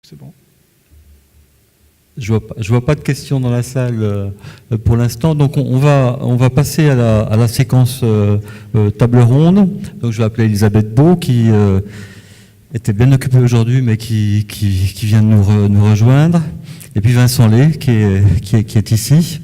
C'est bon. Je vois pas de questions dans la salle pour l'instant, donc on va passer à la séquence table ronde. Donc je vais appeler Elisabeth Beau qui était bien occupée aujourd'hui, mais qui vient de nous rejoindre. Et puis Vincent Lay qui est ici.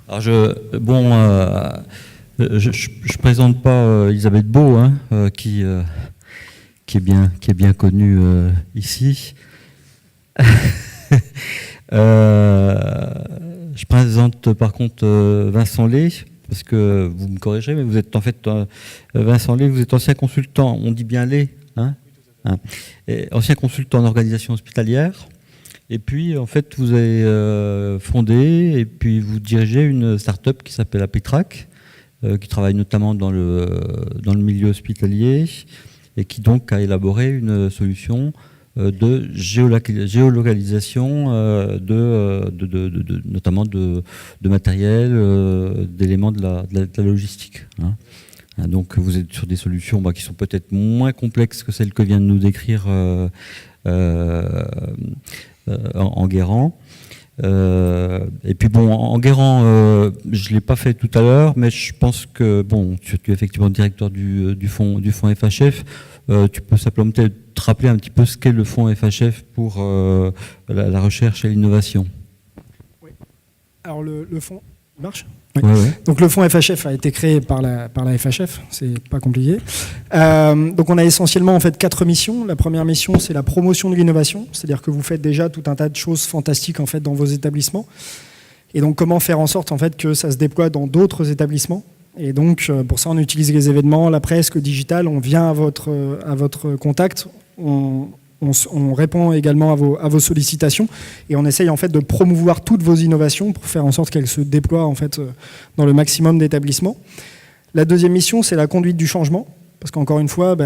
Alors je présente pas Elisabeth Beau, hein, qui est bien connue ici. Je présente par contre Vincent Lay, parce que vous me corrigerez, mais vous êtes en fait Vincent Lay, vous êtes ancien consultant, on dit bien Lay, hein, ancien consultant en organisation hospitalière. Et puis, en fait, vous avez fondé et puis vous dirigez une start-up qui s'appelle Apitrac, qui travaille notamment dans le milieu hospitalier et qui donc a élaboré une solution de géolocalisation notamment de matériel, d'éléments de la logistique. Hein. Donc, vous êtes sur des solutions qui sont peut-être moins complexes que celles que vient de nous décrire Enguerrand. Et puis bon, Enguerrand, je ne l'ai pas fait tout à l'heure, mais je pense que, bon, tu es effectivement directeur du fonds FHF. Tu peux simplement peut-être te rappeler un petit peu ce qu'est le fonds FHF pour la recherche et l'innovation. Oui. Alors le fonds marche ? Oui. Ouais. Donc le fonds FHF a été créé par la FHF, c'est pas compliqué. Donc on a essentiellement en fait 4 missions. La première mission, c'est la promotion de l'innovation, c'est-à-dire que vous faites déjà tout un tas de choses fantastiques en fait dans vos établissements. Et donc comment faire en sorte en fait que ça se déploie dans d'autres établissements. Et donc pour ça on utilise les événements, la presse, le digital. On vient à votre contact. On répond également à vos sollicitations et on essaye en fait de promouvoir toutes vos innovations pour faire en sorte qu'elles se déploient en fait dans le maximum d'établissements. La deuxième mission, c'est la conduite du changement, parce qu'encore une fois,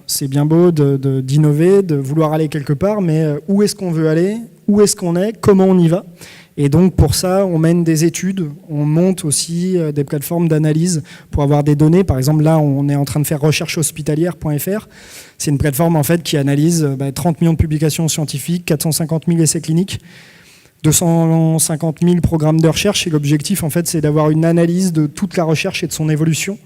c'est bien beau d'innover, de vouloir aller quelque part, mais où est-ce qu'on veut aller, où est-ce qu'on est, comment on y va. Et donc pour ça, on mène des études, on monte aussi des plateformes d'analyse pour avoir des données. Par exemple, là, on est en train de faire recherchehospitalière.fr. C'est une plateforme en fait qui analyse 30 millions de publications scientifiques, 450 000 essais cliniques, 250 000 programmes de recherche. Et l'objectif, en fait, c'est d'avoir une analyse de toute la recherche et de son évolution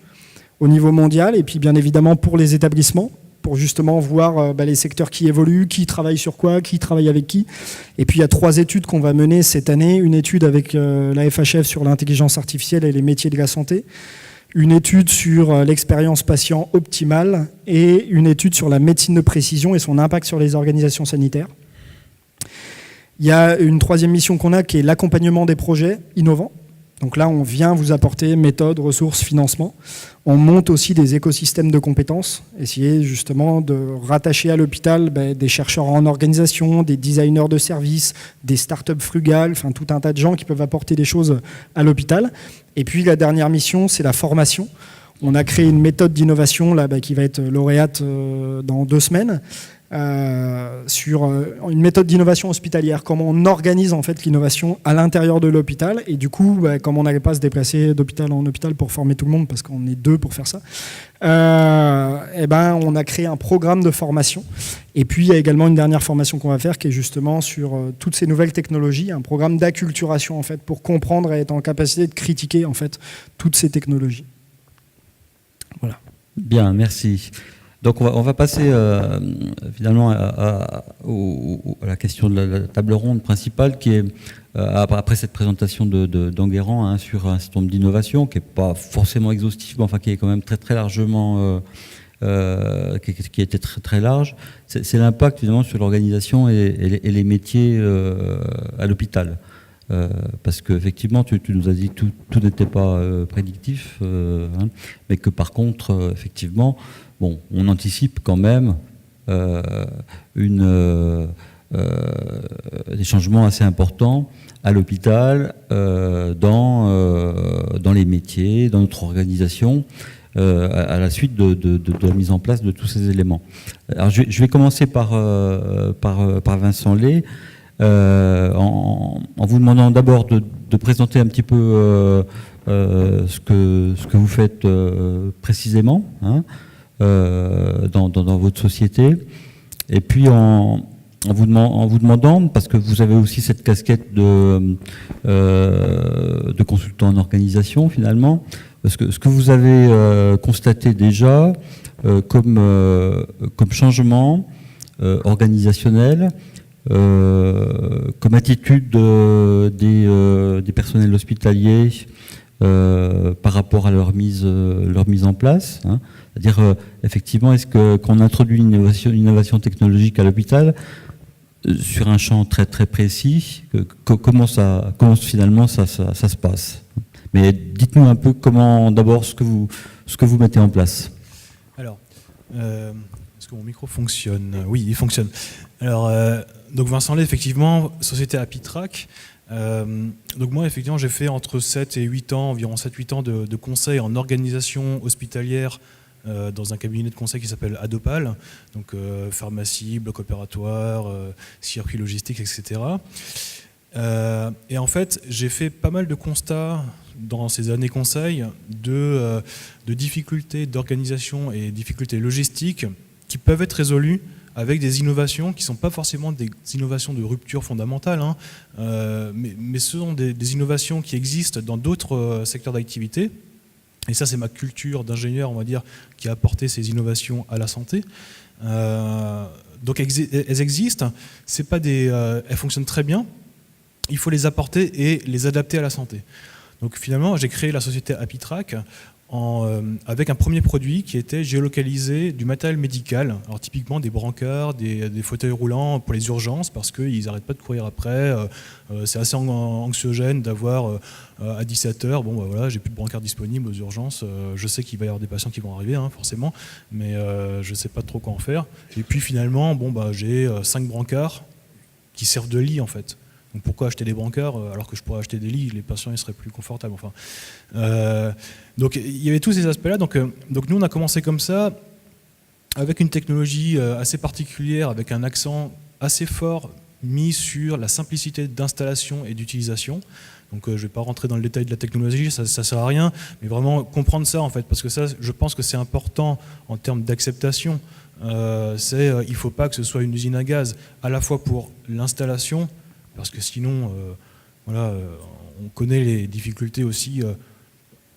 au niveau mondial. Et puis, bien évidemment, pour les établissements, pour justement voir les secteurs qui évoluent, qui travaille sur quoi, qui travaille avec qui. Et puis il y a 3 études qu'on va mener cette année. Une étude avec la FHF sur l'intelligence artificielle et les métiers de la santé. Une étude sur l'expérience patient optimale et une étude sur la médecine de précision et son impact sur les organisations sanitaires. Il y a une 3e mission qu'on a qui est l'accompagnement des projets innovants. Donc là, on vient vous apporter méthodes, ressources, financement. On monte aussi des écosystèmes de compétences, essayer justement de rattacher à l'hôpital des chercheurs en organisation, des designers de services, des startups frugales, enfin tout un tas de gens qui peuvent apporter des choses à l'hôpital. Et puis la dernière mission, c'est la formation. On a créé une méthode d'innovation là, qui va être lauréate dans 2 semaines. Sur une méthode d'innovation hospitalière, comment on organise en fait l'innovation à l'intérieur de l'hôpital. Et du coup, comme on n'allait pas se déplacer d'hôpital en hôpital pour former tout le monde, parce qu'on est 2 pour faire ça, on a créé un programme de formation. Et puis il y a également une dernière formation qu'on va faire qui est justement sur toutes ces nouvelles technologies, un programme d'acculturation en fait pour comprendre et être en capacité de critiquer en fait toutes ces technologies. Voilà. Bien, merci. Donc on va passer finalement à la question de la table ronde principale qui est, après cette présentation d'Enguerrand sur un certain nombre d'innovations, qui n'est pas forcément exhaustive, mais enfin qui est quand même très très largement, qui a été très très large, c'est l'impact finalement sur l'organisation et les métiers à l'hôpital. Parce qu'effectivement, tu nous as dit que tout n'était pas prédictif, mais que par contre, effectivement, bon, on anticipe quand même des changements assez importants à l'hôpital, dans les métiers, dans notre organisation. à la suite de la mise en place de tous ces éléments. Alors je vais commencer par Vincent Lay, en vous demandant d'abord de présenter un petit peu ce que vous faites précisément, hein, dans votre société, et puis en vous demandant, parce que vous avez aussi cette casquette de consultant en organisation finalement, ce que vous avez constaté déjà comme changement organisationnel, comme attitude des personnels hospitaliers par rapport à leur mise en place, hein. C'est-à-dire, effectivement, est-ce qu'on introduit une innovation technologique à l'hôpital sur un champ très très précis, comment finalement ça se passe? Mais dites-nous un peu d'abord ce que vous mettez en place. Alors, est-ce que mon micro fonctionne? Oui, il fonctionne. Alors, donc Vincent Lay, effectivement, société Happytrack. Donc moi, effectivement, j'ai fait entre 7 et 8 ans, environ 7-8 ans de conseil en organisation hospitalière dans un cabinet de conseil qui s'appelle Adopal, donc pharmacie, bloc opératoire, circuit logistique, etc. Et en fait, j'ai fait pas mal de constats dans ces années conseil de difficultés d'organisation et difficultés logistiques qui peuvent être résolues avec des innovations qui ne sont pas forcément des innovations de rupture fondamentale, hein, mais ce sont des innovations qui existent dans d'autres secteurs d'activité. Et ça, c'est ma culture d'ingénieur, on va dire, qui a apporté ces innovations à la santé. Donc elles existent, c'est pas elles fonctionnent très bien, il faut les apporter et les adapter à la santé. Donc finalement, j'ai créé la société Happytrack avec un premier produit qui était géolocalisé du matériel médical, alors typiquement des brancards, des fauteuils roulants pour les urgences, parce qu'ils n'arrêtent pas de courir après, c'est assez anxiogène d'avoir à 17h, bon bah voilà, j'ai plus de brancard disponible aux urgences, je sais qu'il va y avoir des patients qui vont arriver, hein, forcément, mais je ne sais pas trop quoi en faire. Et puis finalement, bon bah j'ai 5 brancards qui servent de lit en fait. Donc pourquoi acheter des brancards alors que je pourrais acheter des lits, les patients ils seraient plus confortables. Enfin, donc il y avait tous ces aspects-là. Donc nous on a commencé comme ça, avec une technologie assez particulière, avec un accent assez fort mis sur la simplicité d'installation et d'utilisation. Donc je ne vais pas rentrer dans le détail de la technologie, ça ne sert à rien, mais vraiment comprendre ça en fait, parce que ça, je pense que c'est important en termes d'acceptation. Il ne faut pas que ce soit une usine à gaz, à la fois pour l'installation, parce que sinon, on connaît les difficultés aussi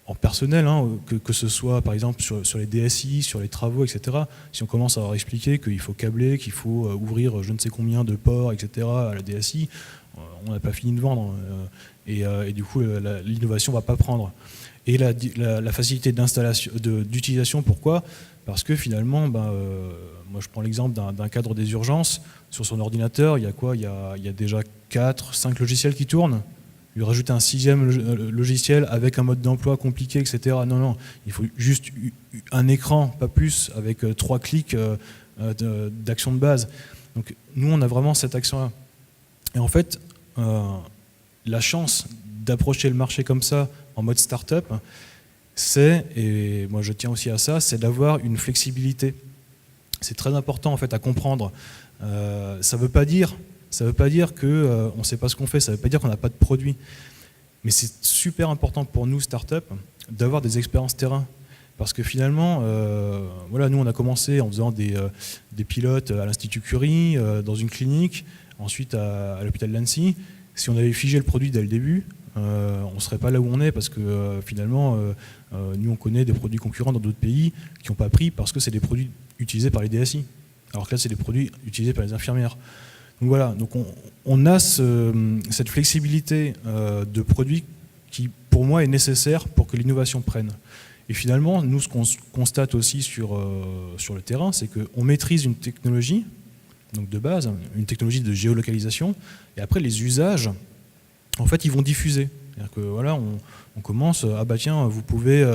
en personnel, hein, que ce soit par exemple sur les DSI, sur les travaux, etc. Si on commence à leur expliquer qu'il faut câbler, qu'il faut ouvrir je ne sais combien de ports, etc. à la DSI, on n'a pas fini de vendre. Et du coup, l'innovation ne va pas prendre. Et la facilité d'utilisation, pourquoi ? Parce que finalement, moi je prends l'exemple d'un cadre des urgences. Sur son ordinateur, il y a quoi ? Il y a déjà 4-5 logiciels qui tournent. Lui rajouter un 6e logiciel avec un mode d'emploi compliqué, etc. Non, il faut juste un écran, pas plus, avec 3 clics d'action de base. Donc nous, on a vraiment cette action-là. Et en fait, la chance d'approcher le marché comme ça, en mode start-up, et moi je tiens aussi à ça, c'est d'avoir une flexibilité. C'est très important en fait à comprendre. Ça veut pas dire qu'on ne sait pas ce qu'on fait, ça ne veut pas dire qu'on n'a pas de produit. Mais c'est super important pour nous, start-up, d'avoir des expériences terrain. Parce que finalement, nous on a commencé en faisant des pilotes à l'Institut Curie, dans une clinique, ensuite à l'hôpital d'Annecy. Si on avait figé le produit dès le début, on ne serait pas là où on est, parce que finalement, nous on connaît des produits concurrents dans d'autres pays qui n'ont pas pris parce que c'est des produits utilisés par les DSI. Alors que là, c'est des produits utilisés par les infirmières. Donc voilà, donc on a cette flexibilité de produits qui, pour moi, est nécessaire pour que l'innovation prenne. Et finalement, nous, ce qu'on constate aussi sur le terrain, c'est qu'on maîtrise une technologie, donc de base, une technologie de géolocalisation, et après, les usages, en fait, ils vont diffuser. C'est-à-dire que voilà, on commence, vous pouvez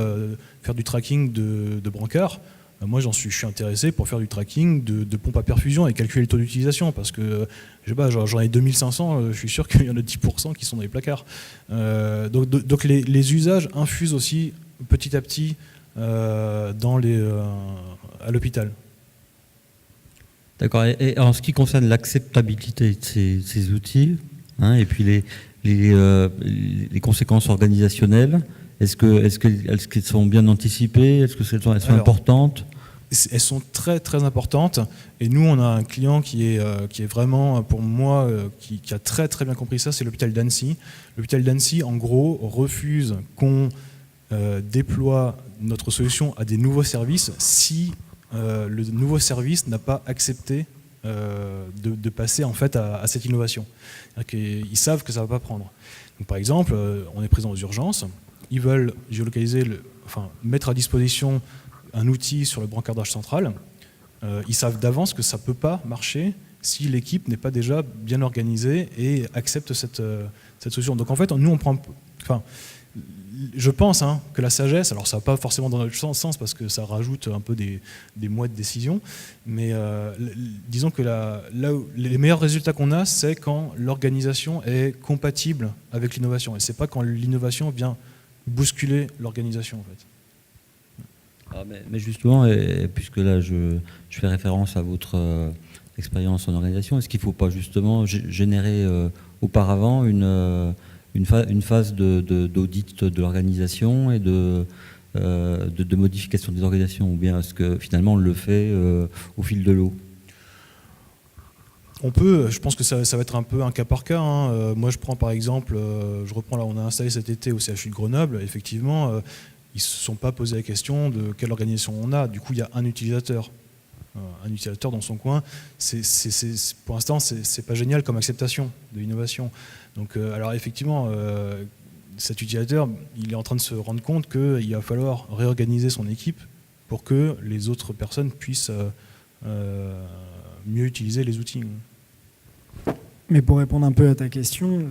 faire du tracking de brancards. Moi, je suis intéressé pour faire du tracking de pompes à perfusion et calculer le taux d'utilisation, parce que j'en ai 2500, je suis sûr qu'il y en a 10% qui sont dans les placards. Donc les usages infusent aussi petit à petit à l'hôpital. D'accord. Et en ce qui concerne l'acceptabilité de ces outils, hein, et puis les conséquences organisationnelles, est-ce qu'elles sont bien anticipées? Est-ce que elles sont importantes? Elles sont très très importantes, et nous on a un client qui est vraiment pour moi qui a très très bien compris ça, c'est l'hôpital d'Annecy. L'hôpital d'Annecy en gros refuse qu'on déploie notre solution à des nouveaux services si le nouveau service n'a pas accepté de passer en fait à cette innovation. Ils savent que ça ne va pas prendre. Donc, par exemple, on est présent aux urgences, ils veulent géolocaliser, mettre à disposition un outil sur le brancardage central. Ils savent d'avance que ça ne peut pas marcher si l'équipe n'est pas déjà bien organisée et accepte cette solution. Donc en fait, nous on prend... je pense que la sagesse, alors ça ne va pas forcément dans notre sens parce que ça rajoute un peu des mois de décision, mais disons que là où les meilleurs résultats qu'on a, c'est quand l'organisation est compatible avec l'innovation. Et ce n'est pas quand l'innovation vient bousculer l'organisation en fait. Mais justement, et puisque là je fais référence à votre expérience en organisation, est-ce qu'il ne faut pas justement générer auparavant une phase d'audit de l'organisation et de modification des organisations, ou bien est-ce que finalement on le fait au fil de l'eau? On peut, je pense que ça va être un peu un cas par cas. Moi je prends par exemple, on a installé cet été au CHU de Grenoble, effectivement, ils ne se sont pas posé la question de quelle organisation on a. Du coup, il y a un utilisateur dans son coin. Pour l'instant, c'est pas génial comme acceptation de l'innovation. Donc, alors effectivement, cet utilisateur, il est en train de se rendre compte qu'il va falloir réorganiser son équipe pour que les autres personnes puissent mieux utiliser les outils. Mais pour répondre un peu à ta question,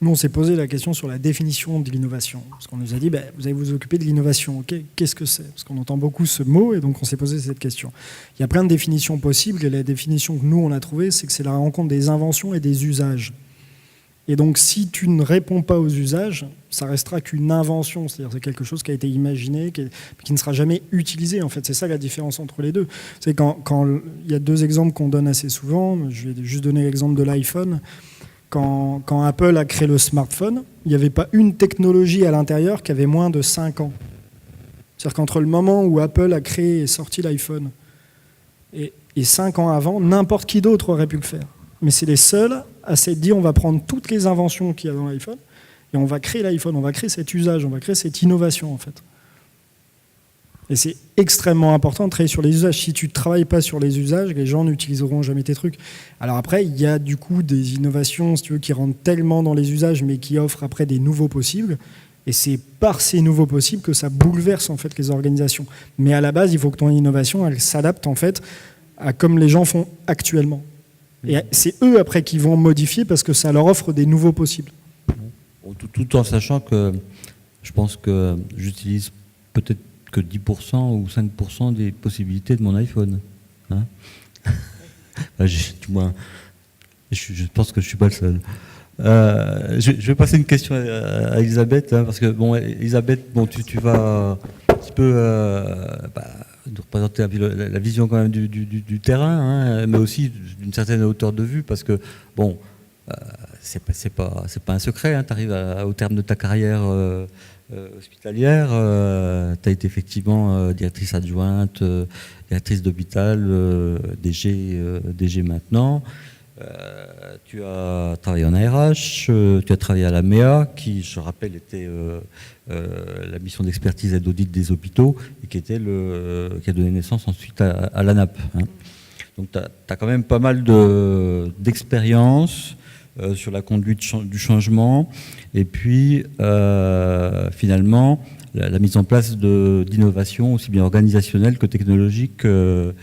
nous, on s'est posé la question sur la définition de l'innovation. Parce qu'on nous a dit, vous allez vous occuper de l'innovation. Okay, qu'est-ce que c'est? Parce qu'on entend beaucoup ce mot, et donc on s'est posé cette question. Il y a plein de définitions possibles, et la définition que nous, on a trouvée, c'est que c'est la rencontre des inventions et des usages. Et donc, si tu ne réponds pas aux usages, ça restera qu'une invention. C'est-à-dire c'est quelque chose qui a été imaginé, qui ne sera jamais utilisé. En fait, c'est ça la différence entre les deux. C'est quand il y a deux exemples qu'on donne assez souvent. Je vais juste donner l'exemple de l'iPhone. Quand Apple a créé le smartphone, il n'y avait pas une technologie à l'intérieur qui avait moins de 5 ans. C'est-à-dire qu'entre le moment où Apple a créé et sorti l'iPhone et 5 ans avant, n'importe qui d'autre aurait pu le faire. Mais c'est les seuls à s'être dit on va prendre toutes les inventions qu'il y a dans l'iPhone et on va créer l'iPhone, on va créer cet usage, on va créer cette innovation en fait. Et c'est extrêmement important de travailler sur les usages. Si tu ne travailles pas sur les usages, les gens n'utiliseront jamais tes trucs. Alors après, il y a du coup des innovations, si tu veux, qui rentrent tellement dans les usages, mais qui offrent après des nouveaux possibles. Et c'est par ces nouveaux possibles que ça bouleverse en fait les organisations. Mais à la base, il faut que ton innovation, elle s'adapte en fait à comme les gens font actuellement. Et c'est eux après qui vont modifier parce que ça leur offre des nouveaux possibles. Tout en sachant que je pense que j'utilise peut-être que 10% ou 5% des possibilités de mon iPhone. Hein. Je pense que je ne suis pas le seul. Je vais passer une question à Elisabeth, parce que, Elisabeth, tu vas un petit peu nous représenter la vision quand même du terrain, mais aussi d'une certaine hauteur de vue, parce que, c'est pas un secret, tu arrives au terme de ta carrière hospitalière, tu as été effectivement directrice adjointe, directrice d'hôpital, DG maintenant. Tu as travaillé en ARH, tu as travaillé à la MEA, qui, je rappelle, était la mission d'expertise et d'audit des hôpitaux, et qui a donné naissance ensuite à l'ANAP. Donc tu as quand même pas mal d'expérience sur la conduite du changement, et puis finalement la mise en place d'innovations aussi bien organisationnelles que technologiques dans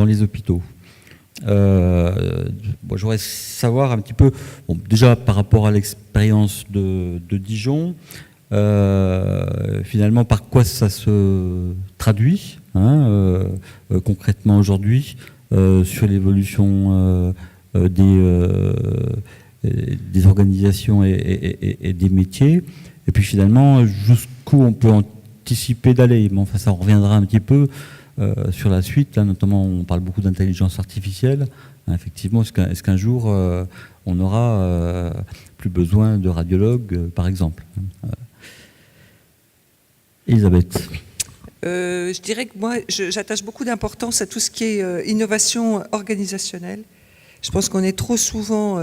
les hôpitaux. Je voudrais savoir un petit peu, déjà par rapport à l'expérience de Dijon, finalement par quoi ça se traduit concrètement aujourd'hui sur l'évolution des organisations et des métiers, Et puis finalement, jusqu'où on peut anticiper d'aller. Bon, enfin, ça reviendra un petit peu sur la suite. Là, notamment, on parle beaucoup d'intelligence artificielle. Effectivement, est-ce qu'un jour, on n'aura plus besoin de radiologues, par exemple? Elisabeth. Je dirais que moi, j'attache beaucoup d'importance à tout ce qui est innovation organisationnelle. Je pense qu'on est trop souvent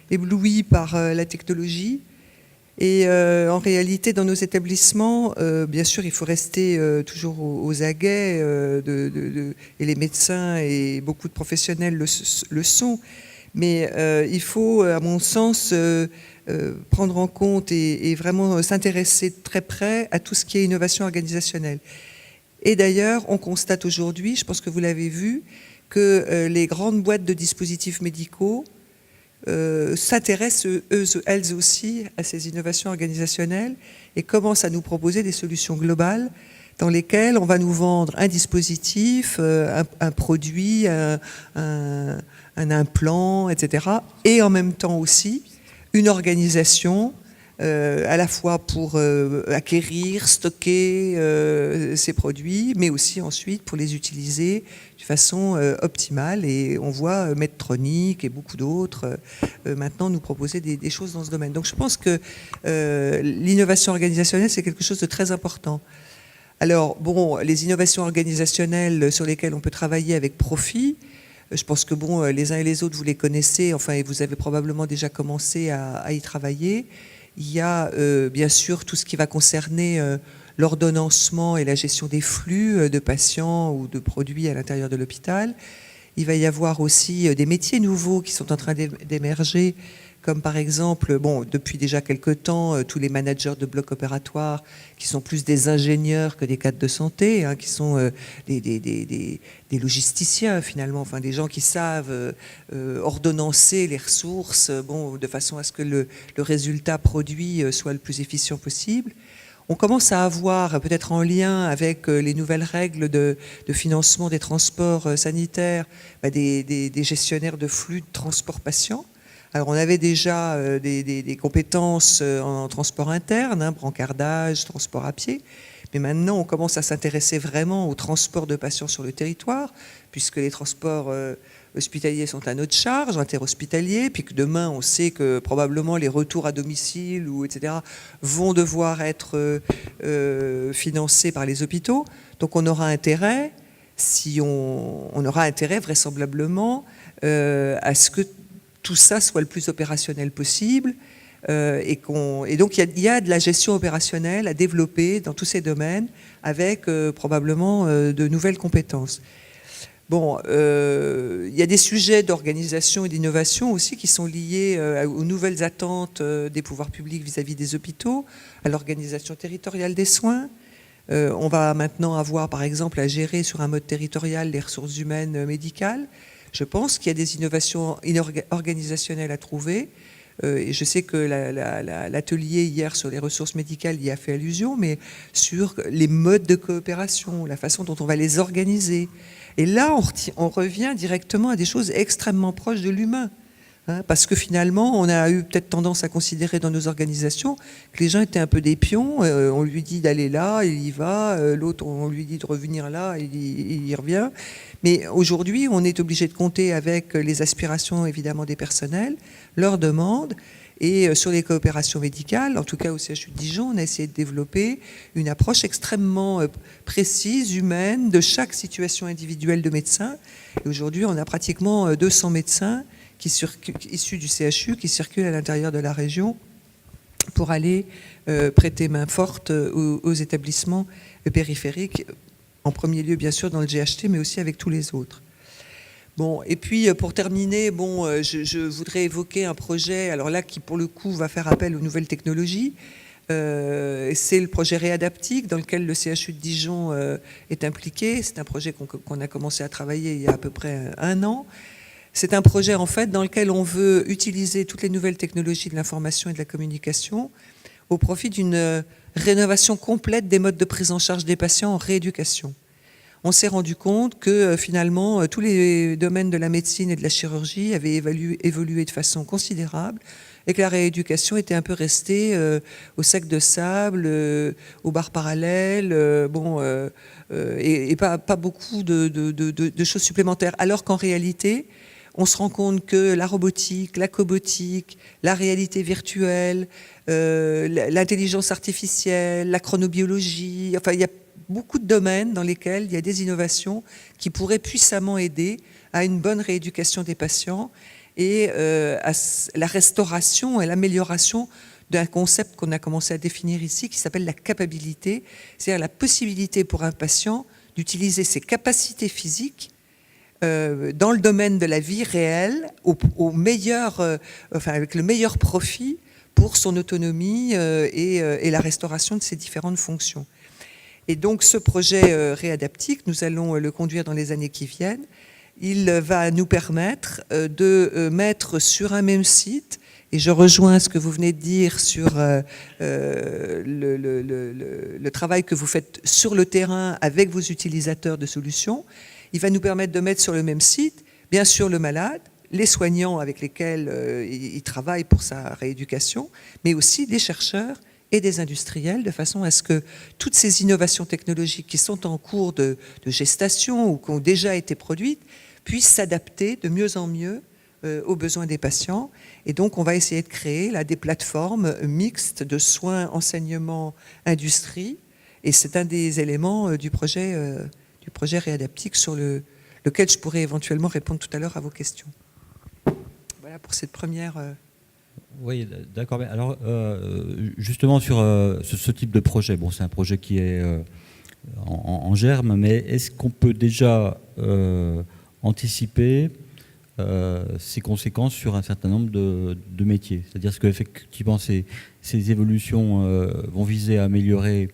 ébloui par la technologie. Et en réalité, dans nos établissements, bien sûr, il faut rester toujours aux aguets, et les médecins et beaucoup de professionnels le sont. Mais il faut, à mon sens, prendre en compte et vraiment s'intéresser de très près à tout ce qui est innovation organisationnelle. Et d'ailleurs, on constate aujourd'hui, je pense que vous l'avez vu, que les grandes boîtes de dispositifs médicaux s'intéressent elles aussi à ces innovations organisationnelles et commencent à nous proposer des solutions globales dans lesquelles on va nous vendre un dispositif, un produit, un implant, etc. Et en même temps aussi une organisation à la fois pour acquérir, stocker ces produits, mais aussi ensuite pour les utiliser de façon optimale. Et on voit Medtronic et beaucoup d'autres maintenant nous proposer des choses dans ce domaine. Donc je pense que l'innovation organisationnelle, c'est quelque chose de très important. Alors bon, les innovations organisationnelles sur lesquelles on peut travailler avec profit, je pense que bon, les uns et les autres, vous les connaissez, enfin, et vous avez probablement déjà commencé à y travailler. Il y a bien sûr tout ce qui va concerner l'ordonnancement et la gestion des flux de patients ou de produits à l'intérieur de l'hôpital. Il va y avoir aussi des métiers nouveaux qui sont en train d'émerger, comme par exemple, bon, depuis déjà quelque temps, tous les managers de blocs opératoires qui sont plus des ingénieurs que des cadres de santé, hein, qui sont des logisticiens finalement, enfin des gens qui savent ordonnancer les ressources, bon, de façon à ce que le résultat produit soit le plus efficient possible. On commence à avoir, peut-être en lien avec les nouvelles règles de financement des transports sanitaires, des gestionnaires de flux de transport patients. Alors on avait déjà des compétences en transport interne, hein, brancardage, transport à pied, mais maintenant on commence à s'intéresser vraiment au transport de patients sur le territoire, puisque les transports hospitaliers sont à notre charge, interhospitaliers, puis que demain on sait que probablement les retours à domicile ou etc. vont devoir être financés par les hôpitaux. Donc on aura intérêt, on aura intérêt vraisemblablement à ce que tout ça soit le plus opérationnel possible. Et donc il y a de la gestion opérationnelle à développer dans tous ces domaines avec probablement de nouvelles compétences. Bon, il y a des sujets d'organisation et d'innovation aussi qui sont liés aux nouvelles attentes des pouvoirs publics vis-à-vis des hôpitaux, à l'organisation territoriale des soins. On va maintenant avoir par exemple à gérer sur un mode territorial les ressources humaines médicales. Je pense qu'il y a des innovations organisationnelles à trouver. Et je sais que l'atelier hier sur les ressources médicales y a fait allusion, mais sur les modes de coopération, la façon dont on va les organiser. Et là, on revient directement à des choses extrêmement proches de l'humain. Hein, parce que finalement, on a eu peut-être tendance à considérer dans nos organisations que les gens étaient un peu des pions. On lui dit d'aller là, il y va. L'autre, on lui dit de revenir là, il y revient. Mais aujourd'hui, on est obligé de compter avec les aspirations, évidemment, des personnels, leurs demandes. Et sur les coopérations médicales, en tout cas au CHU de Dijon, on a essayé de développer une approche extrêmement précise, humaine, de chaque situation individuelle de médecin. Et aujourd'hui, on a pratiquement 200 médecins issus du CHU qui circulent à l'intérieur de la région pour aller prêter main forte aux établissements périphériques, en premier lieu bien sûr dans le GHT, mais aussi avec tous les autres. Bon, et puis pour terminer, bon, je voudrais évoquer un projet, alors là qui pour le coup va faire appel aux nouvelles technologies. C'est le projet Réadaptique dans lequel le CHU de Dijon est impliqué. C'est un projet qu'on a commencé à travailler il y a à peu près 1 an. C'est un projet en fait dans lequel on veut utiliser toutes les nouvelles technologies de l'information et de la communication au profit d'une rénovation complète des modes de prise en charge des patients en rééducation. on s'est rendu compte que finalement tous les domaines de la médecine et de la chirurgie avaient évolué de façon considérable et que la rééducation était un peu restée au sac de sable, aux barres parallèles, et pas beaucoup de choses supplémentaires. Alors qu'en réalité, on se rend compte que la robotique, la cobotique, la réalité virtuelle, l'intelligence artificielle, la chronobiologie, enfin il y a beaucoup de domaines dans lesquels il y a des innovations qui pourraient puissamment aider à une bonne rééducation des patients et à la restauration et l'amélioration d'un concept qu'on a commencé à définir ici qui s'appelle la capacité, c'est-à-dire la possibilité pour un patient d'utiliser ses capacités physiques dans le domaine de la vie réelle au meilleur, avec le meilleur profit pour son autonomie et la restauration de ses différentes fonctions. Et donc ce projet réadaptique, nous allons le conduire dans les années qui viennent. Il va nous permettre de mettre sur un même site, et je rejoins ce que vous venez de dire sur le travail que vous faites sur le terrain avec vos utilisateurs de solutions. Il va nous permettre de mettre sur le même site, bien sûr, le malade, les soignants avec lesquels il travaille pour sa rééducation, mais aussi des chercheurs et des industriels, de façon à ce que toutes ces innovations technologiques qui sont en cours de gestation ou qui ont déjà été produites puissent s'adapter de mieux en mieux aux besoins des patients. Et donc, on va essayer de créer là, des plateformes mixtes de soins, enseignement, industrie. Et c'est un des éléments du projet réadaptique sur lequel je pourrais éventuellement répondre tout à l'heure à vos questions. Voilà pour cette première... Oui, d'accord. Alors, justement, sur ce type de projet, bon, c'est un projet qui est en germe, mais est-ce qu'on peut déjà anticiper ses conséquences sur un certain nombre de métiers? C'est-à-dire qu'effectivement, ces évolutions vont viser à améliorer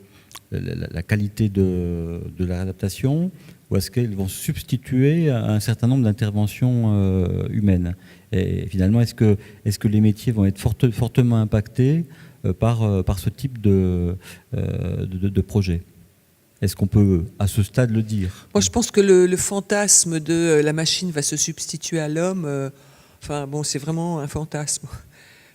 la qualité de la réadaptation, ou est-ce qu'elles vont substituer à un certain nombre d'interventions humaines? Et finalement, est-ce que les métiers vont être fortement impactés par ce type de projet? Est-ce qu'on peut, à ce stade, le dire? Moi, je pense que le fantasme de la machine va se substituer à l'homme, c'est vraiment un fantasme.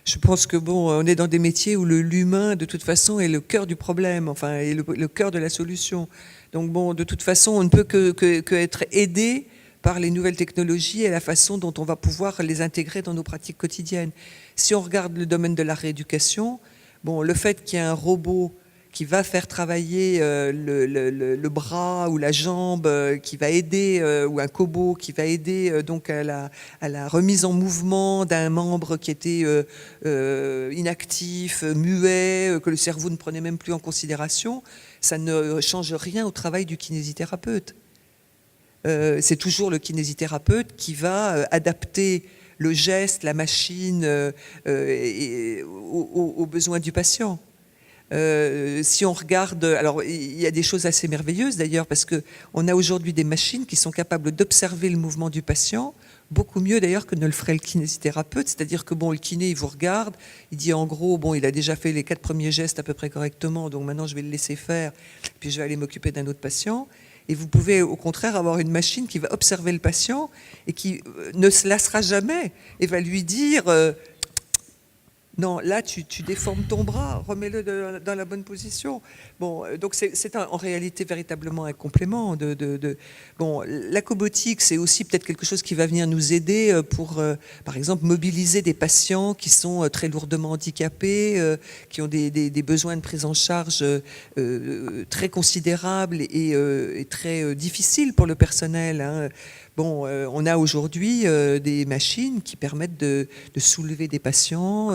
Je pense que on est dans des métiers où l'humain, de toute façon, est le cœur du problème, est le cœur de la solution. Donc de toute façon, on ne peut que être aidé par les nouvelles technologies et la façon dont on va pouvoir les intégrer dans nos pratiques quotidiennes. Si on regarde le domaine de la rééducation, le fait qu'il y ait un robot qui va faire travailler le bras ou la jambe, qui va aider, ou un cobot qui va aider donc à la remise en mouvement d'un membre qui était inactif, muet, que le cerveau ne prenait même plus en considération, ça ne change rien au travail du kinésithérapeute. C'est toujours le kinésithérapeute qui va adapter le geste, la machine aux besoins du patient. Si on regarde, alors il y a des choses assez merveilleuses d'ailleurs, parce qu'on a aujourd'hui des machines qui sont capables d'observer le mouvement du patient, beaucoup mieux d'ailleurs que ne le ferait le kinésithérapeute. C'est-à-dire que le kiné, il vous regarde, il dit en gros, il a déjà fait les 4 premiers gestes à peu près correctement, donc maintenant je vais le laisser faire, puis je vais aller m'occuper d'un autre patient. Et vous pouvez au contraire avoir une machine qui va observer le patient et qui ne se lassera jamais et va lui dire non, là tu déformes ton bras, remets-le dans la bonne position. Donc c'est en réalité véritablement un complément. La cobotique, c'est aussi peut-être quelque chose qui va venir nous aider pour, par exemple, mobiliser des patients qui sont très lourdement handicapés, qui ont des besoins de prise en charge très considérables et très difficiles pour le personnel, hein. On a aujourd'hui des machines qui permettent de soulever des patients,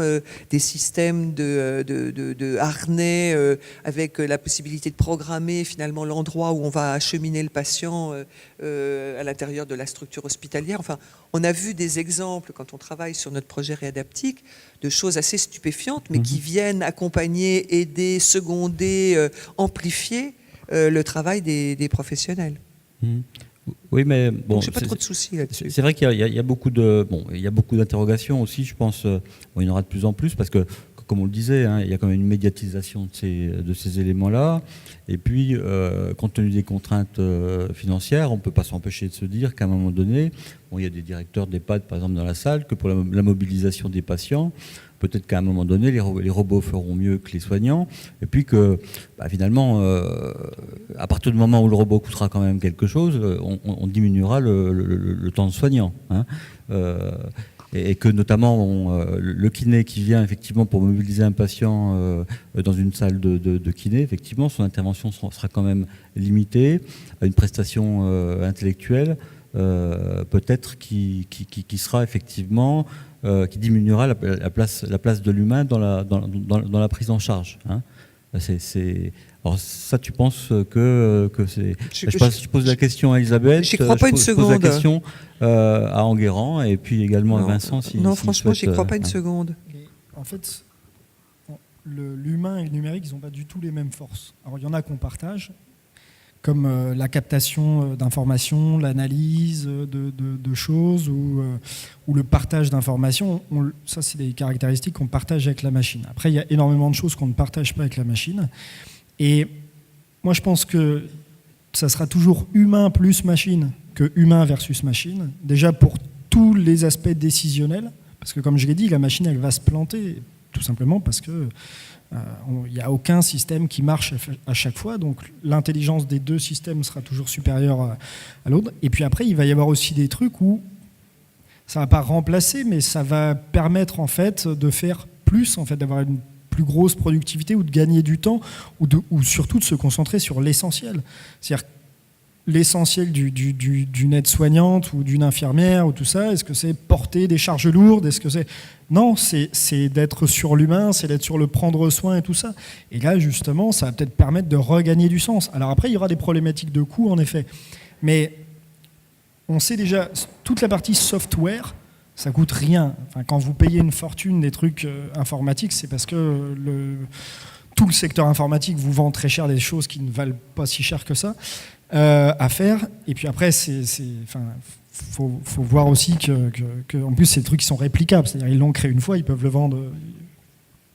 des systèmes de harnais avec la possibilité de programmer finalement l'endroit où on va acheminer le patient à l'intérieur de la structure hospitalière. On a vu des exemples quand on travaille sur notre projet réadaptique de choses assez stupéfiantes, mais qui viennent accompagner, aider, seconder, amplifier le travail des professionnels. Oui, mais donc, j'ai pas trop de soucis là-dessus. C'est vrai qu'il y a beaucoup d'interrogations aussi, je pense. Il y en aura de plus en plus parce que comme on le disait, hein, il y a quand même une médiatisation de ces éléments-là. Et puis, compte tenu des contraintes financières, on ne peut pas s'empêcher de se dire qu'à un moment donné, il y a des directeurs d'EHPAD, par exemple, dans la salle, que pour la mobilisation des patients, peut-être qu'à un moment donné, les robots feront mieux que les soignants. Et puis que, finalement, à partir du moment où le robot coûtera quand même quelque chose, on diminuera le temps de soignant. Hein. Et que notamment le kiné qui vient effectivement pour mobiliser un patient dans une salle de kiné, effectivement, son intervention sera quand même limitée à une prestation intellectuelle, peut-être qui sera effectivement qui diminuera la place de l'humain dans la prise en charge. Hein. Alors ça, tu penses que c'est... Je pose la question à Elisabeth, je crois pas une seconde. Pose la question à Enguerrand et puis également à Vincent. Non, franchement, je n'y crois pas une seconde. En fait, l'humain et le numérique, ils n'ont pas du tout les mêmes forces. Alors il y en a qu'on partage, comme la captation d'informations, l'analyse de choses ou le partage d'informations. Ça, c'est des caractéristiques qu'on partage avec la machine. Après, il y a énormément de choses qu'on ne partage pas avec la machine. Et moi, je pense que ça sera toujours humain plus machine que humain versus machine. Déjà pour tous les aspects décisionnels, parce que comme je l'ai dit, la machine, elle va se planter, tout simplement parce que il n'y a aucun système qui marche à chaque fois, donc l'intelligence des deux systèmes sera toujours supérieure à l'autre. Et puis après, il va y avoir aussi des trucs où ça ne va pas remplacer, mais ça va permettre en fait de faire plus, en fait, d'avoir une plus grosse productivité ou de gagner du temps ou surtout de se concentrer sur l'essentiel. C'est-à-dire l'essentiel d'une aide-soignante ou d'une infirmière ou tout ça, est-ce que c'est porter des charges lourdes? Est-ce que c'est... Non, c'est d'être sur l'humain, c'est d'être sur le prendre soin et tout ça. Et là, justement, ça va peut-être permettre de regagner du sens. Alors après, il y aura des problématiques de coût, en effet. Mais on sait déjà, toute la partie software, ça coûte rien. Enfin, quand vous payez une fortune des trucs informatiques, c'est parce que tout le secteur informatique vous vend très cher des choses qui ne valent pas si cher que ça. À faire, et puis après faut voir aussi que en plus c'est des trucs qui sont réplicables, c'est-à-dire ils l'ont créé une fois, ils peuvent le vendre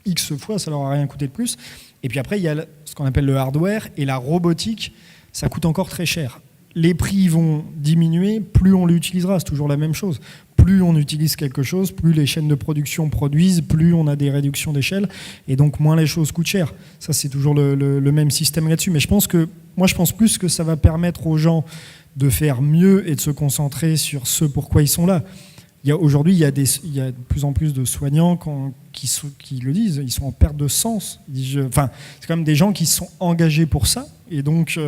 X fois, ça leur a rien coûté de plus. Et puis après il y a ce qu'on appelle le hardware et la robotique, ça coûte encore très cher. Les prix vont diminuer, plus on l'utilisera, c'est toujours la même chose. Plus on utilise quelque chose, plus les chaînes de production produisent, plus on a des réductions d'échelle, et donc moins les choses coûtent cher. Ça, c'est toujours le même système là-dessus. Mais je pense plus que ça va permettre aux gens de faire mieux et de se concentrer sur ce pourquoi ils sont là. Aujourd'hui, il y a de plus en plus de soignants qui le disent, ils sont en perte de sens. C'est quand même des gens qui se sont engagés pour ça. Et donc,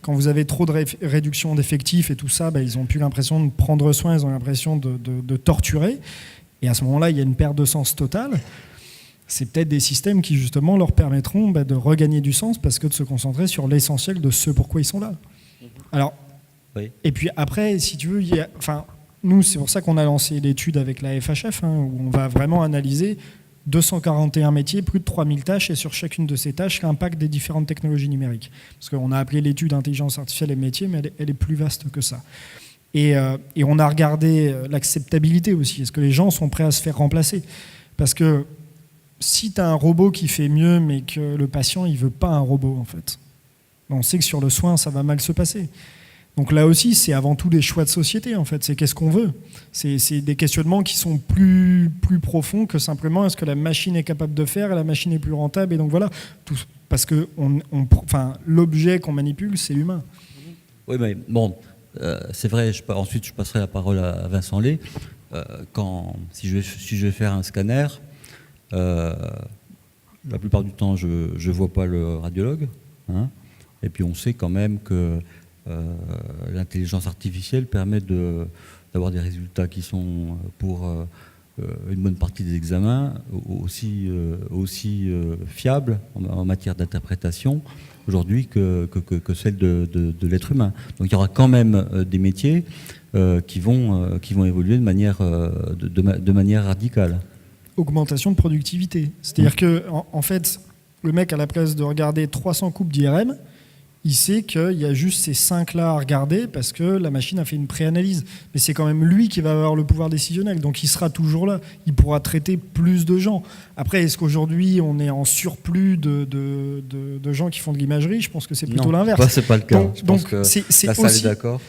quand vous avez trop de réduction d'effectifs et tout ça, ils n'ont plus l'impression de prendre soin, ils ont l'impression de torturer. Et à ce moment-là, il y a une perte de sens totale. C'est peut-être des systèmes qui, justement, leur permettront de regagner du sens parce que de se concentrer sur l'essentiel de ce pourquoi ils sont là. Alors, oui. Et puis après, si tu veux, nous, c'est pour ça qu'on a lancé l'étude avec la FHF, où on va vraiment analyser 241 métiers, plus de 3000 tâches, et sur chacune de ces tâches, l'impact des différentes technologies numériques. Parce qu'on a appelé l'étude intelligence artificielle et métiers, mais elle est plus vaste que ça. Et on a regardé l'acceptabilité aussi. Est-ce que les gens sont prêts à se faire remplacer? Parce que si tu as un robot qui fait mieux, mais que le patient, il veut pas un robot, en fait, on sait que sur le soin, ça va mal se passer. Donc là aussi, c'est avant tout des choix de société, en fait. C'est qu'est-ce qu'on veut. C'est des questionnements qui sont plus profonds que simplement est-ce que la machine est capable de faire et la machine est plus rentable. Et donc voilà, parce que l'objet qu'on manipule, c'est l'humain. Oui, mais bon, c'est vrai. Ensuite, je passerai la parole à Vincent Lay. Si je vais faire un scanner, la plupart du temps, je ne vois pas le radiologue. Hein, et puis on sait quand même que l'intelligence artificielle permet d'avoir des résultats qui sont pour une bonne partie des examens aussi fiables en matière d'interprétation aujourd'hui que celle de l'être humain. Donc il y aura quand même des métiers qui vont évoluer de manière radicale. Augmentation de productivité. C'est-à-dire que en fait, le mec, à la place de regarder 300 coupes d'IRM, il sait qu'il y a juste ces 5-là à regarder parce que la machine a fait une préanalyse. Mais c'est quand même lui qui va avoir le pouvoir décisionnel, donc il sera toujours là. Il pourra traiter plus de gens. Après, est-ce qu'aujourd'hui, on est en surplus de gens qui font de l'imagerie? Je pense que c'est plutôt l'inverse. Non, c'est pas le cas. Donc c'est la salle est d'accord.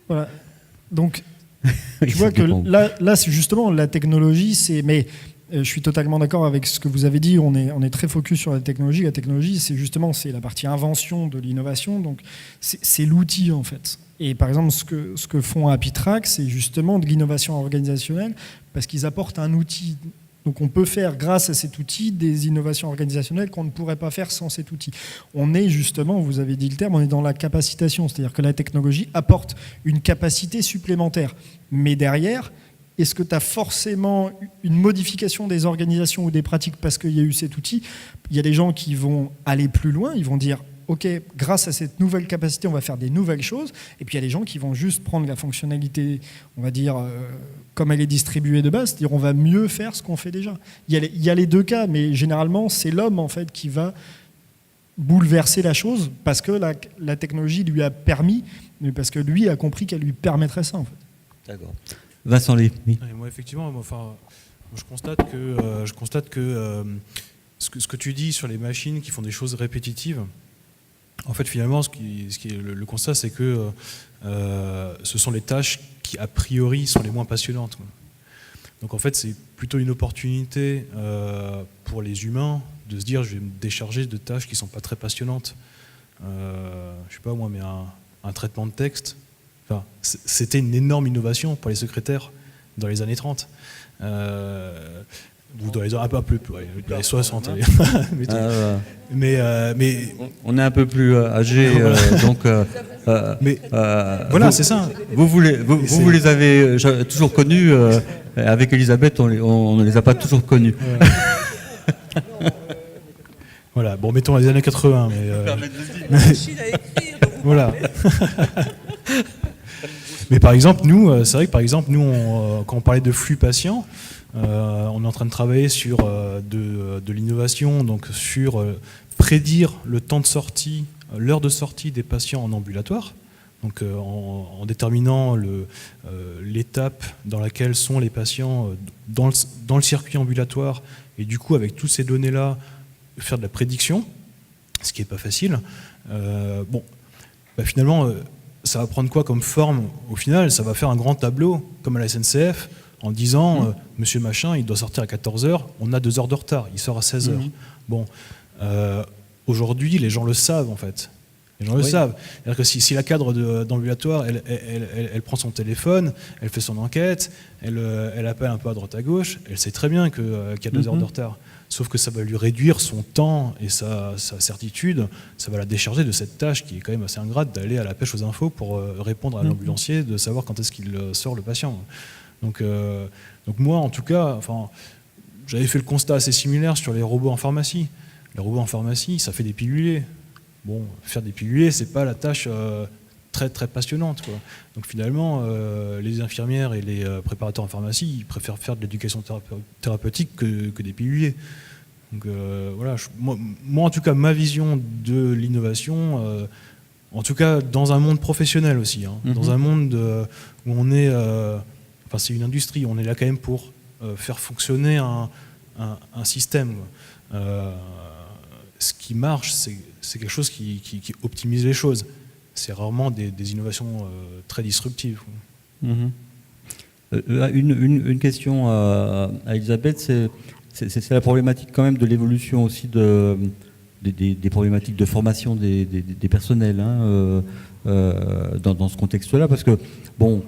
Voilà. Donc, tu vois que là, c'est justement, la technologie, c'est... Mais je suis totalement d'accord avec ce que vous avez dit. On est très focus sur la technologie. La technologie, c'est justement la partie invention de l'innovation. Donc, c'est l'outil, en fait. Et par exemple, ce que font Happytrack, c'est justement de l'innovation organisationnelle parce qu'ils apportent un outil. Donc, on peut faire, grâce à cet outil, des innovations organisationnelles qu'on ne pourrait pas faire sans cet outil. On est justement, vous avez dit le terme, on est dans la capacitation. C'est-à-dire que la technologie apporte une capacité supplémentaire. Mais derrière, est-ce que tu as forcément une modification des organisations ou des pratiques parce qu'il y a eu cet outil? Il y a des gens qui vont aller plus loin, ils vont dire OK, grâce à cette nouvelle capacité, on va faire des nouvelles choses. Et puis il y a des gens qui vont juste prendre la fonctionnalité, on va dire, comme elle est distribuée de base, c'est-à-dire on va mieux faire ce qu'on fait déjà. Il y a les deux cas, mais généralement, c'est l'homme en fait qui va bouleverser la chose parce que la technologie lui a permis, mais parce que lui a compris qu'elle lui permettrait ça en fait. D'accord. Vincent Lee. Oui. Moi, effectivement, je constate que ce que tu dis sur les machines qui font des choses répétitives, en fait, finalement, le constat, c'est que ce sont les tâches qui, a priori, sont les moins passionnantes, quoi. Donc, en fait, c'est plutôt une opportunité pour les humains de se dire, je vais me décharger de tâches qui ne sont pas très passionnantes. Je ne sais pas, moi, mais un traitement de texte, enfin, c'était une énorme innovation pour les secrétaires dans les années 30. Ou dans les un peu plus, ouais, dans les 60. Mais on est un peu plus âgé, donc. Voilà, c'est ça. Vous les avez toujours connus. Avec Elisabeth, on ne les a pas toujours connus. Voilà. Bon, mettons les années 80. Voilà. Mais par exemple, nous, c'est vrai que par exemple, nous, quand on parlait de flux patient, on est en train de travailler sur de l'innovation, donc sur prédire le temps de sortie, l'heure de sortie des patients en ambulatoire, donc en déterminant l'étape dans laquelle sont les patients dans le circuit ambulatoire, et du coup, avec toutes ces données-là, faire de la prédiction, ce qui n'est pas facile. Finalement, ça va prendre quoi comme forme? Au final, ça va faire un grand tableau, comme à la SNCF, en disant Monsieur Machin, il doit sortir à 14h, on a 2 heures de retard, il sort à 16h. Bon, aujourd'hui, les gens le savent en fait. Les gens le savent. C'est-à-dire que si la cadre d'ambulatoire, elle prend son téléphone, elle fait son enquête, elle appelle un peu à droite à gauche, elle sait très bien qu'il y a 2 heures de retard. Sauf que ça va lui réduire son temps et sa certitude, ça va la décharger de cette tâche qui est quand même assez ingrate d'aller à la pêche aux infos pour répondre à l'ambulancier, de savoir quand est-ce qu'il sort le patient. Donc moi, en tout cas, j'avais fait le constat assez similaire sur les robots en pharmacie. Les robots en pharmacie, ça fait des pilulés. Bon, faire des pilulés, c'est pas la tâche très très passionnante, quoi. Donc finalement, les infirmières et les préparateurs en pharmacie, ils préfèrent faire de l'éducation thérapeutique que des pilulés. Donc voilà, moi en tout cas, ma vision de l'innovation, en tout cas dans un monde professionnel aussi, dans un monde où on est, c'est une industrie, on est là quand même pour faire fonctionner un système. Ce qui marche, c'est quelque chose qui optimise les choses. C'est rarement des innovations très disruptives. Une question à Elisabeth, c'est la problématique quand même de l'évolution aussi des problématiques de formation des personnels dans ce contexte-là, parce que, bon,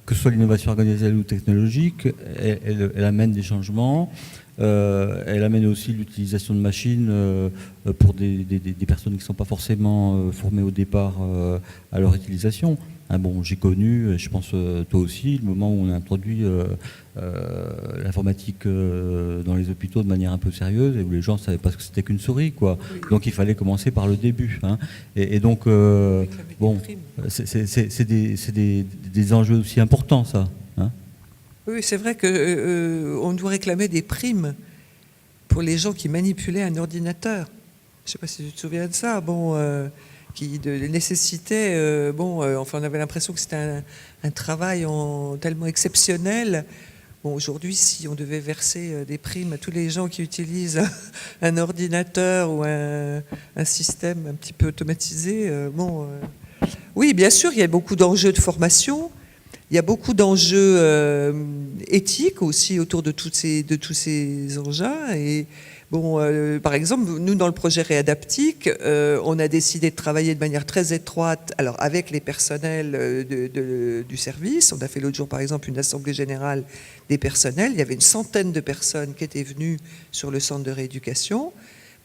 que ce soit l'innovation organisationnelle ou technologique, elle amène des changements. Elle amène aussi l'utilisation de machines pour des personnes qui ne sont pas forcément formées au départ à leur utilisation. J'ai connu, je pense toi aussi, le moment où on a introduit l'informatique dans les hôpitaux de manière un peu sérieuse et où les gens ne savaient pas ce que c'était qu'une souris, quoi. Oui. Donc il fallait commencer par le début. Et donc, c'est des enjeux aussi importants, ça. Oui, c'est vrai qu'on doit réclamer des primes pour les gens qui manipulaient un ordinateur. Je ne sais pas si tu te souviens de ça. qui nécessitait, enfin on avait l'impression que c'était un travail tellement exceptionnel. Bon, aujourd'hui, si on devait verser des primes à tous les gens qui utilisent un ordinateur ou un système un petit peu automatisé, oui, bien sûr, il y a beaucoup d'enjeux de formation, il y a beaucoup d'enjeux éthiques aussi autour de tous ces engins. Et bon, par exemple, nous, dans le projet Réadaptique, on a décidé de travailler de manière très étroite avec les personnels du service. On a fait l'autre jour, par exemple, une assemblée générale des personnels. Il y avait une centaine de personnes qui étaient venues sur le centre de rééducation.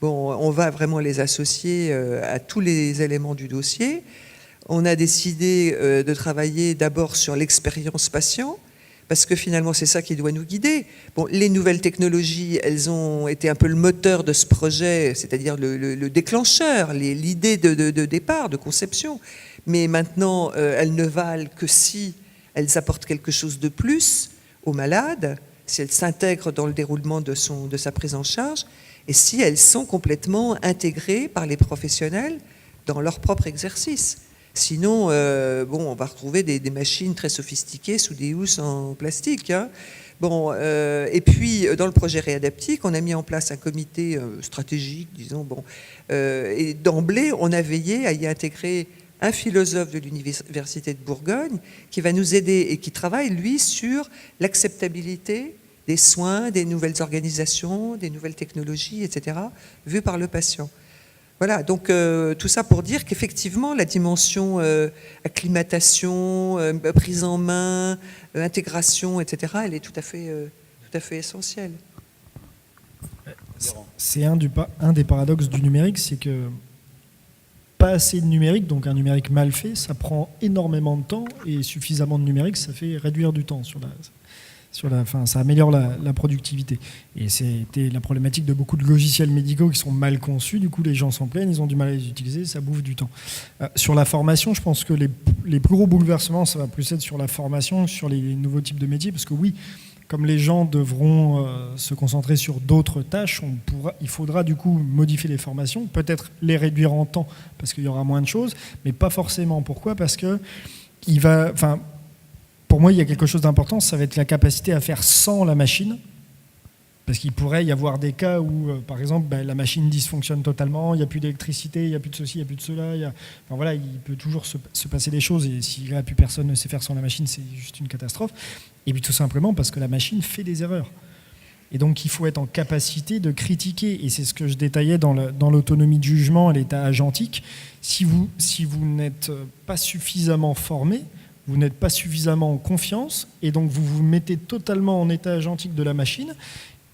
Bon, on va vraiment les associer à tous les éléments du dossier. On a décidé de travailler d'abord sur l'expérience patient, parce que finalement, c'est ça qui doit nous guider. Bon, les nouvelles technologies, elles ont été un peu le moteur de ce projet, c'est-à-dire le déclencheur, l'idée de départ, de conception. Mais maintenant, elles ne valent que si elles apportent quelque chose de plus au malade, si elles s'intègrent dans le déroulement de sa prise en charge, et si elles sont complètement intégrées par les professionnels dans leur propre exercice. Sinon, on va retrouver des machines très sophistiquées sous des housses en plastique. Hein. Bon, et puis, dans le projet Réadaptique, on a mis en place un comité stratégique, disons. Bon, et d'emblée, on a veillé à y intégrer un philosophe de l'Université de Bourgogne qui va nous aider et qui travaille, lui, sur l'acceptabilité des soins, des nouvelles organisations, des nouvelles technologies, etc., vues par le patient. Voilà, donc tout ça pour dire qu'effectivement, la dimension acclimatation, prise en main, intégration, etc., elle est tout à fait essentielle. C'est un des paradoxes du numérique, c'est que pas assez de numérique, donc un numérique mal fait, ça prend énormément de temps, et suffisamment de numérique, ça fait réduire du temps ça améliore la productivité. Et c'était la problématique de beaucoup de logiciels médicaux qui sont mal conçus. Du coup, les gens s'en plaignent, ils ont du mal à les utiliser, ça bouffe du temps. Sur la formation, je pense que les plus gros bouleversements, ça va plus être sur la formation, sur les nouveaux types de métiers, parce que oui, comme les gens devront se concentrer sur d'autres tâches, il faudra du coup modifier les formations, peut-être les réduire en temps, parce qu'il y aura moins de choses, mais pas forcément. Pourquoi ? Parce que pour moi, il y a quelque chose d'important, ça va être la capacité à faire sans la machine. Parce qu'il pourrait y avoir des cas où, par exemple, la machine dysfonctionne totalement, il n'y a plus d'électricité, il n'y a plus de ceci, il n'y a plus de cela. Il peut toujours se passer des choses, et s'il n'y a plus personne ne sait faire sans la machine, c'est juste une catastrophe. Et puis tout simplement parce que la machine fait des erreurs. Et donc il faut être en capacité de critiquer, et c'est ce que je détaillais dans l'autonomie de jugement, l'état agentique. Si vous n'êtes pas suffisamment formé, vous n'êtes pas suffisamment en confiance, et donc vous vous mettez totalement en état agentique de la machine,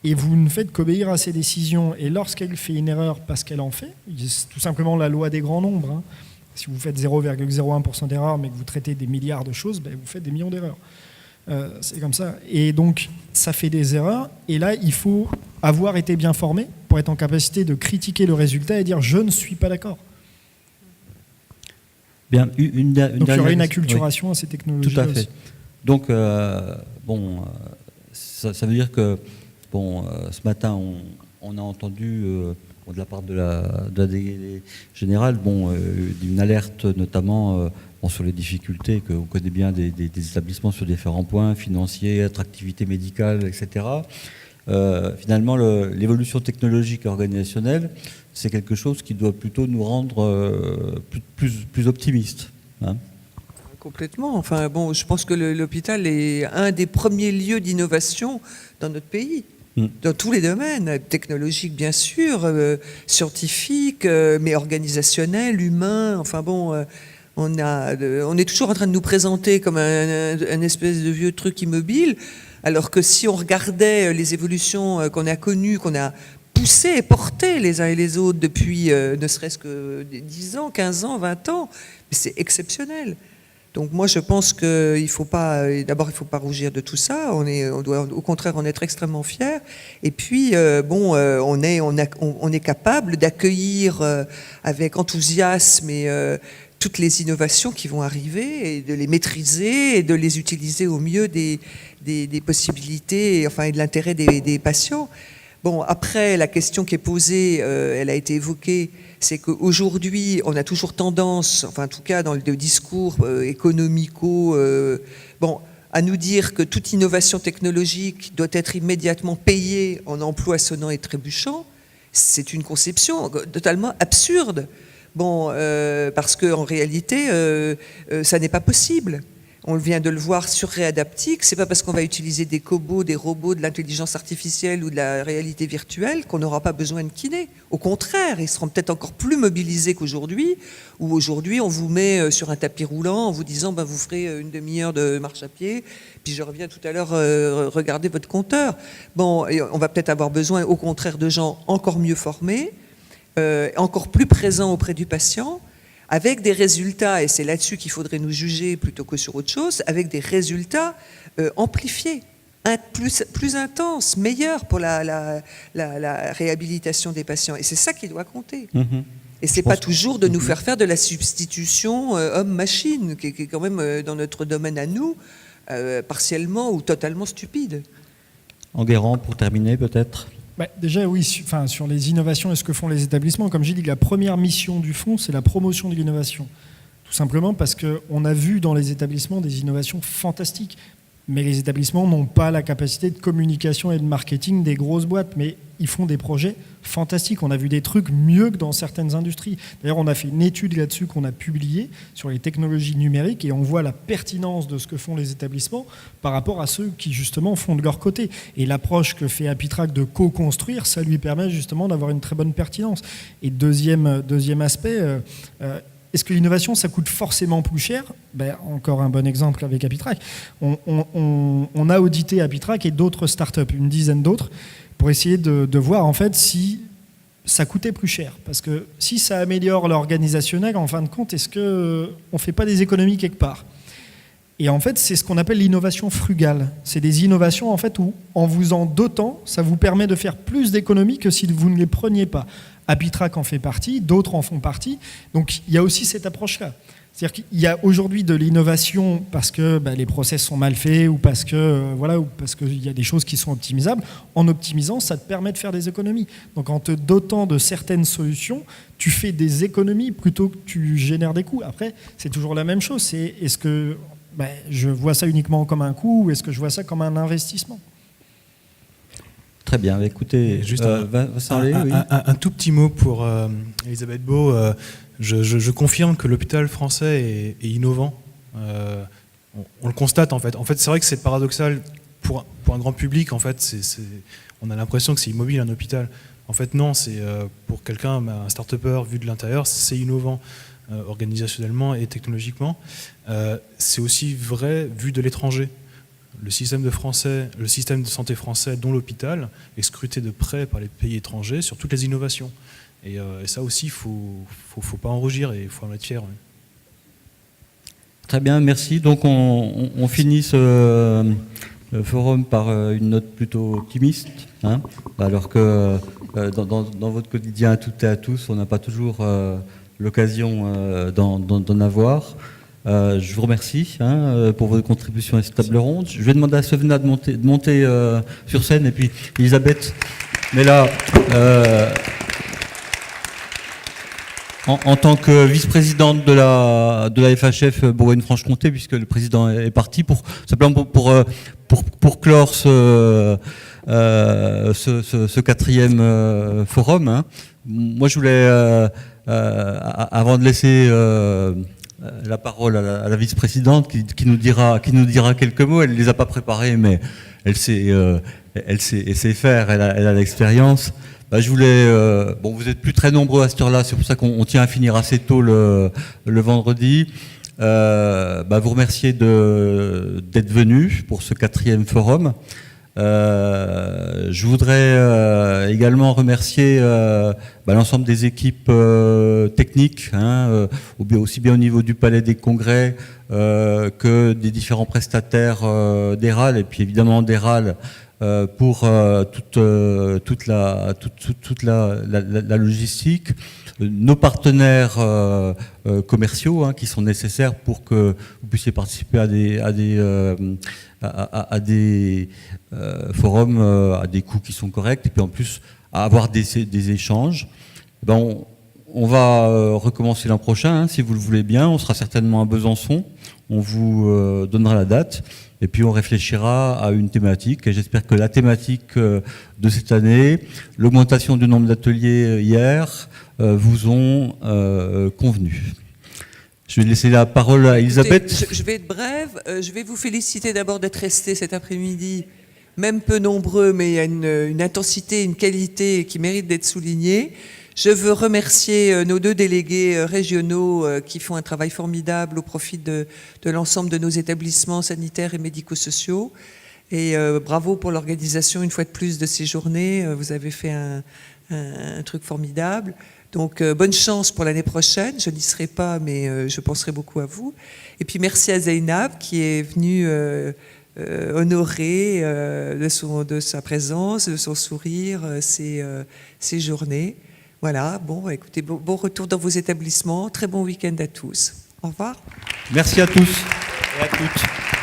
et vous ne faites qu'obéir à ses décisions. Et lorsqu'elle fait une erreur, parce qu'elle en fait, c'est tout simplement la loi des grands nombres. Hein. Si vous faites 0,01% d'erreurs, mais que vous traitez des milliards de choses, vous faites des millions d'erreurs. C'est comme ça. Et donc, ça fait des erreurs. Et là, il faut avoir été bien formé pour être en capacité de critiquer le résultat et dire « je ne suis pas d'accord ». Bien, donc il y aurait une acculturation à ces technologies. Tout à fait. Aussi. Donc, ça veut dire que, ce matin, on a entendu, de la part de la déléguée générale, une alerte notamment sur les difficultés qu'on connaît bien des établissements sur différents points, financiers, attractivité médicale, etc. Finalement, l'évolution technologique et organisationnelle, c'est quelque chose qui doit plutôt nous rendre plus optimistes. Hein. Complètement. Enfin, je pense que l'hôpital est un des premiers lieux d'innovation dans notre pays. Dans tous les domaines, technologiques bien sûr, scientifiques, mais organisationnels, humains. Enfin on est toujours en train de nous présenter comme un espèce de vieux truc immobile, alors que si on regardait les évolutions qu'on a connues, qu'on a poussées et portées les uns et les autres depuis ne serait-ce que 10 ans, 15 ans, 20 ans, c'est exceptionnel. Donc moi je pense qu'il ne faut pas, d'abord il ne faut pas rougir de tout ça, on doit au contraire en être extrêmement fiers, et puis on est capable d'accueillir avec enthousiasme toutes les innovations qui vont arriver, et de les maîtriser et de les utiliser au mieux des possibilités, et de l'intérêt des patients. Bon, après, la question qui est posée, elle a été évoquée, c'est qu'aujourd'hui, on a toujours tendance, enfin en tout cas dans le discours économico, à nous dire que toute innovation technologique doit être immédiatement payée en emplois sonnants et trébuchants. C'est une conception totalement absurde. Bon, parce qu'en réalité, ça n'est pas possible. On vient de le voir sur Réadaptique. C'est pas parce qu'on va utiliser des cobots, des robots, de l'intelligence artificielle ou de la réalité virtuelle qu'on n'aura pas besoin de kinés. Au contraire, ils seront peut-être encore plus mobilisés qu'aujourd'hui, où aujourd'hui on vous met sur un tapis roulant en vous disant vous ferez une demi-heure de marche à pied, puis je reviens tout à l'heure regarder votre compteur. Bon, et on va peut-être avoir besoin au contraire de gens encore mieux formés, encore plus présents auprès du patient, avec des résultats, et c'est là-dessus qu'il faudrait nous juger plutôt que sur autre chose, avec des résultats amplifiés, plus intenses, meilleurs pour la réhabilitation des patients. Et c'est ça qui doit compter. Et c'est pas toujours de nous faire de la substitution homme-machine, qui est quand même dans notre domaine à nous, partiellement ou totalement stupide. Enguerrand, pour terminer peut-être. Déjà, oui, sur les innovations et ce que font les établissements, comme j'ai dit, la première mission du fonds, c'est la promotion de l'innovation. Tout simplement parce qu'on a vu dans les établissements des innovations fantastiques. Mais les établissements n'ont pas la capacité de communication et de marketing des grosses boîtes. Mais ils font des projets fantastiques. On a vu des trucs mieux que dans certaines industries. D'ailleurs, on a fait une étude là-dessus qu'on a publiée sur les technologies numériques et on voit la pertinence de ce que font les établissements par rapport à ceux qui, justement, font de leur côté. Et l'approche que fait Apitrac de co-construire, ça lui permet justement d'avoir une très bonne pertinence. Et deuxième aspect... est-ce que l'innovation, ça coûte forcément plus cher ? Encore un bon exemple avec Apitrac. On a audité Apitrac et d'autres startups, une dizaine d'autres, pour essayer de voir en fait si ça coûtait plus cher. Parce que si ça améliore l'organisationnel, en fin de compte, est-ce qu'on ne fait pas des économies quelque part ? Et en fait, c'est ce qu'on appelle l'innovation frugale. C'est des innovations en fait où, en vous en dotant, ça vous permet de faire plus d'économies que si vous ne les preniez pas. Apitrac en fait partie, d'autres en font partie. Donc il y a aussi cette approche-là. C'est-à-dire qu'il y a aujourd'hui de l'innovation parce que les process sont mal faits ou parce que ou parce qu'il y a des choses qui sont optimisables. En optimisant, ça te permet de faire des économies. Donc en te dotant de certaines solutions, tu fais des économies plutôt que tu génères des coûts. Après, c'est toujours la même chose. C'est est-ce que je vois ça uniquement comme un coût ou est-ce que je vois ça comme un investissement ? Très bien, écoutez, juste un tout petit mot pour Elisabeth Beau. Je confirme que l'hôpital français est innovant. On le constate en fait. En fait, c'est vrai que c'est paradoxal pour un grand public. En fait, on a l'impression que c'est immobile un hôpital. En fait, non. C'est pour quelqu'un, un start-upper vu de l'intérieur, c'est innovant organisationnellement et technologiquement. C'est aussi vrai vu de l'étranger. Le système de santé français, dont l'hôpital, est scruté de près par les pays étrangers sur toutes les innovations. Et ça aussi, il ne faut pas en rougir et il faut en être fier. Oui. Très bien, merci. Donc on finit ce forum par une note plutôt optimiste, alors que dans votre quotidien à toutes et à tous, on n'a pas toujours l'occasion d'en avoir. Je vous remercie pour votre contribution à cette table ronde. Je vais demander à Sevena de monter sur scène et puis Elisabeth. Mais là, en tant que vice-présidente de la FHF Bourgogne-Franche-Comté, puisque le président est parti, simplement pour clore ce quatrième forum. Moi, je voulais, avant de laisser la parole à la vice-présidente qui nous dira quelques mots. Elle ne les a pas préparés, mais elle sait faire, elle a l'expérience. Je voulais... vous êtes plus très nombreux à cette heure-là, c'est pour ça qu'on tient à finir assez tôt le vendredi. Vous remercier d'être venus pour ce quatrième forum. Je voudrais également remercier l'ensemble des équipes techniques, aussi bien au niveau du Palais des Congrès que des différents prestataires d'ERAL, et puis évidemment d'ERAL pour toute la logistique. nos partenaires commerciaux qui sont nécessaires pour que vous puissiez participer à des forums à des coûts qui sont corrects, et puis en plus à avoir des échanges. On va recommencer l'an prochain, si vous le voulez bien. On sera certainement à Besançon. On vous donnera la date. Et puis on réfléchira à une thématique. Et j'espère que la thématique de cette année, l'augmentation du nombre d'ateliers hier, vous ont convenu. Je vais laisser la parole à Elisabeth. Écoutez, je vais être brève. Je vais vous féliciter d'abord d'être restés cet après-midi, même peu nombreux, mais il y a une intensité, une qualité qui mérite d'être soulignée. Je veux remercier nos 2 délégués régionaux qui font un travail formidable au profit de l'ensemble de nos établissements sanitaires et médico-sociaux. Et bravo pour l'organisation, une fois de plus, de ces journées. Vous avez fait un truc formidable. Donc bonne chance pour l'année prochaine. Je n'y serai pas, mais je penserai beaucoup à vous. Et puis merci à Zeynab qui est venue honorer de sa présence, de son sourire, ces journées. Voilà, bon, écoutez, bon retour dans vos établissements. Très bon week-end à tous. Au revoir. Merci à tous et à toutes.